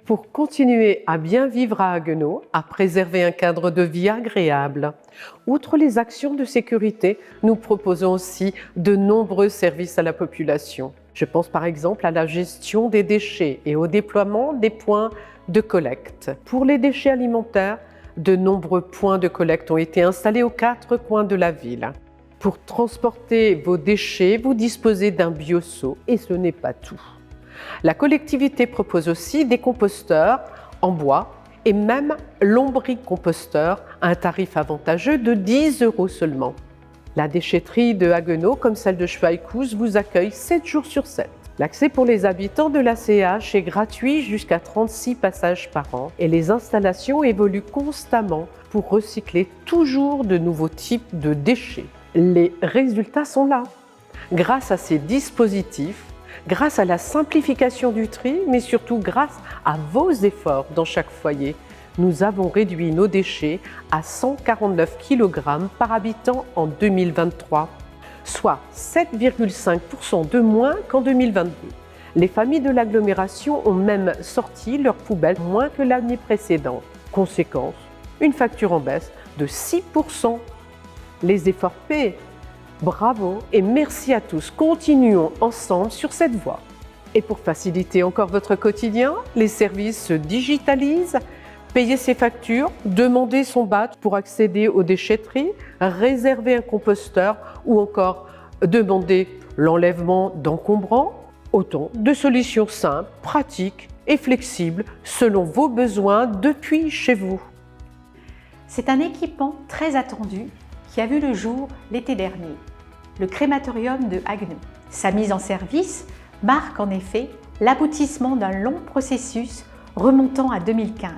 Pour continuer à bien vivre à Haguenau, à préserver un cadre de vie agréable, outre les actions de sécurité, nous proposons aussi de nombreux services à la population. Je pense par exemple à la gestion des déchets et au déploiement des points de collecte. Pour les déchets alimentaires, de nombreux points de collecte ont été installés aux 4 coins de la ville. Pour transporter vos déchets, vous disposez d'un bioseau et ce n'est pas tout. La collectivité propose aussi des composteurs en bois et même lombricomposteurs à un tarif avantageux de 10 € seulement. La déchetterie de Haguenau, comme celle de Schweighouse, vous accueille 7 jours sur 7. L'accès pour les habitants de l'ACH est gratuit jusqu'à 36 passages par an et les installations évoluent constamment pour recycler toujours de nouveaux types de déchets. Les résultats sont là. Grâce à ces dispositifs, grâce à la simplification du tri, mais surtout grâce à vos efforts dans chaque foyer, nous avons réduit nos déchets à 149 kg par habitant en 2023, soit 7,5% de moins qu'en 2022. Les familles de l'agglomération ont même sorti leurs poubelles moins que l'année précédente. Conséquence, une facture en baisse de 6%. Les efforts paient. Bravo et merci à tous. Continuons ensemble sur cette voie. Et pour faciliter encore votre quotidien, les services se digitalisent. Payer ses factures, demander son badge pour accéder aux déchetteries, réserver un composteur ou encore demander l'enlèvement d'encombrants. Autant de solutions simples, pratiques et flexibles selon vos besoins depuis chez vous. C'est un équipement très attendu qui a vu le jour l'été dernier, le crématorium de Haguenau. Sa mise en service marque en effet l'aboutissement d'un long processus remontant à 2015.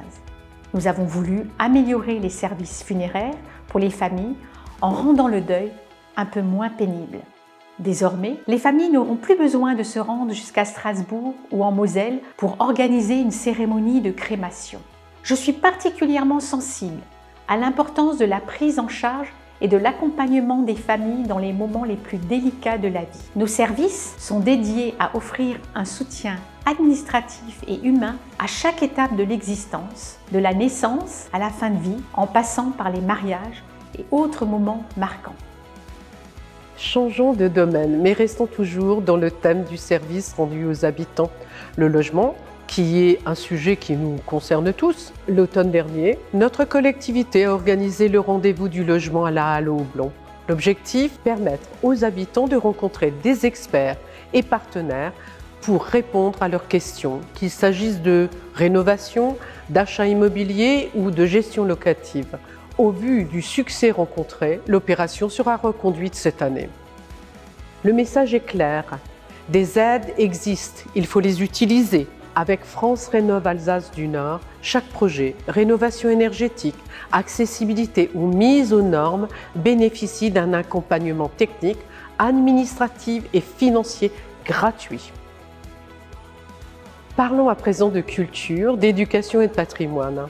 Nous avons voulu améliorer les services funéraires pour les familles en rendant le deuil un peu moins pénible. Désormais, les familles n'auront plus besoin de se rendre jusqu'à Strasbourg ou en Moselle pour organiser une cérémonie de crémation. Je suis particulièrement sensible à l'importance de la prise en charge et de l'accompagnement des familles dans les moments les plus délicats de la vie. Nos services sont dédiés à offrir un soutien administratif et humain à chaque étape de l'existence, de la naissance à la fin de vie, en passant par les mariages et autres moments marquants. Changeons de domaine, mais restons toujours dans le thème du service rendu aux habitants. Le logement, qui est un sujet qui nous concerne tous. L'automne dernier, notre collectivité a organisé le rendez-vous du logement à la Halle au Houblon. L'objectif, permettre aux habitants de rencontrer des experts et partenaires pour répondre à leurs questions, qu'il s'agisse de rénovation, d'achat immobilier ou de gestion locative. Au vu du succès rencontré, l'opération sera reconduite cette année. Le message est clair. Des aides existent, il faut les utiliser. Avec France Rénov' Alsace du Nord, chaque projet, rénovation énergétique, accessibilité ou mise aux normes bénéficie d'un accompagnement technique, administratif et financier gratuit. Parlons à présent de culture, d'éducation et de patrimoine.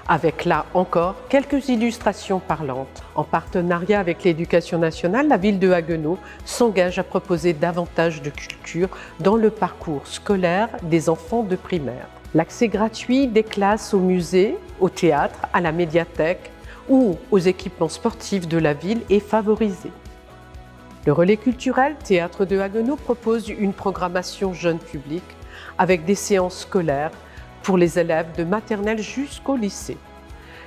Avec là encore quelques illustrations parlantes. En partenariat avec l'Éducation nationale, la ville de Haguenau s'engage à proposer davantage de culture dans le parcours scolaire des enfants de primaire. L'accès gratuit des classes au musée, au théâtre, à la médiathèque ou aux équipements sportifs de la ville est favorisé. Le relais culturel Théâtre de Haguenau propose une programmation jeune public avec des séances scolaires pour les élèves de maternelle jusqu'au lycée.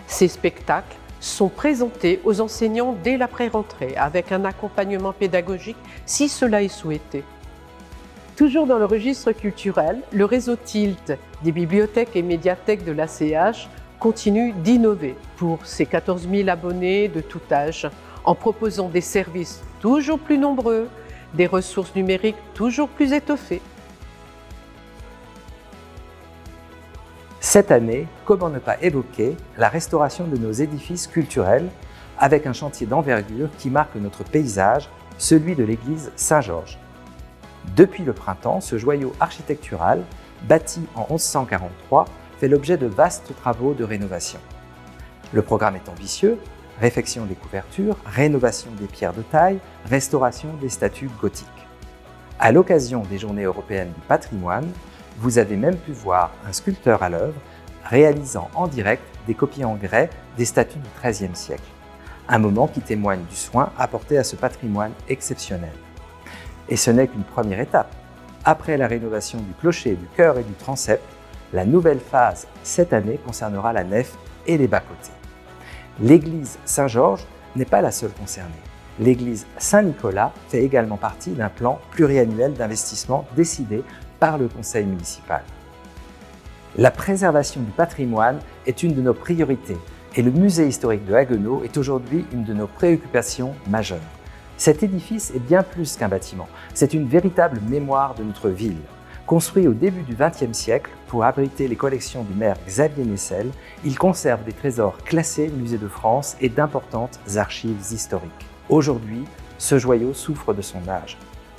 Ces spectacles sont présentés aux enseignants dès la pré-rentrée avec un accompagnement pédagogique si cela est souhaité. Toujours dans le registre culturel, le réseau TILT des bibliothèques et médiathèques de l'ACH continue d'innover pour ses 14 000 abonnés de tout âge en proposant des services toujours plus nombreux, des ressources numériques toujours plus étoffées. Cette année, comment ne pas évoquer la restauration de nos édifices culturels avec un chantier d'envergure qui marque notre paysage, celui de l'église Saint-Georges. Depuis le printemps, ce joyau architectural, bâti en 1143, fait l'objet de vastes travaux de rénovation. Le programme est ambitieux, réfection des couvertures, rénovation des pierres de taille, restauration des statues gothiques. À l'occasion des Journées européennes du patrimoine, Vous avez même pu voir un sculpteur à l'œuvre réalisant en direct des copies en grès des statues du XIIIe siècle. Un moment qui témoigne du soin apporté à ce patrimoine exceptionnel. Et ce n'est qu'une première étape. Après la rénovation du clocher, du chœur et du transept, la nouvelle phase cette année concernera la nef et les bas-côtés. L'église Saint-Georges n'est pas la seule concernée. L'église Saint-Nicolas fait également partie d'un plan pluriannuel d'investissement décidé par le conseil municipal. La préservation du patrimoine est une de nos priorités et le musée historique de Haguenau est aujourd'hui une de nos préoccupations majeures. Cet édifice est bien plus qu'un bâtiment, c'est une véritable mémoire de notre ville. Construit au début du XXe siècle pour abriter les collections du maire Xavier Nessel, il conserve des trésors classés Musée de France et d'importantes archives historiques. Aujourd'hui, ce joyau souffre de son âge.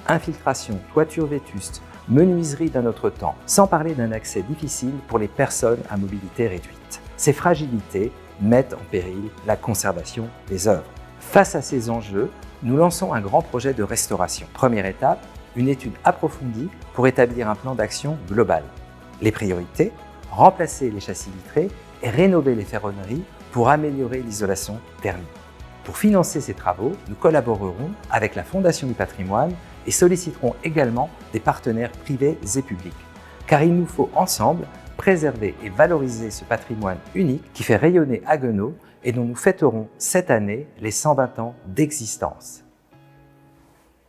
Infiltration, toiture vétuste, menuiserie d'un autre temps, sans parler d'un accès difficile pour les personnes à mobilité réduite. Ces fragilités mettent en péril la conservation des œuvres. Face à ces enjeux, nous lançons un grand projet de restauration. Première étape, une étude approfondie pour établir un plan d'action global. Les priorités, remplacer les châssis vitrés et rénover les ferronneries pour améliorer l'isolation thermique. Pour financer ces travaux, nous collaborerons avec la Fondation du patrimoine et solliciterons également des partenaires privés et publics. Car il nous faut ensemble préserver et valoriser ce patrimoine unique qui fait rayonner Haguenau et dont nous fêterons cette année les 120 ans d'existence.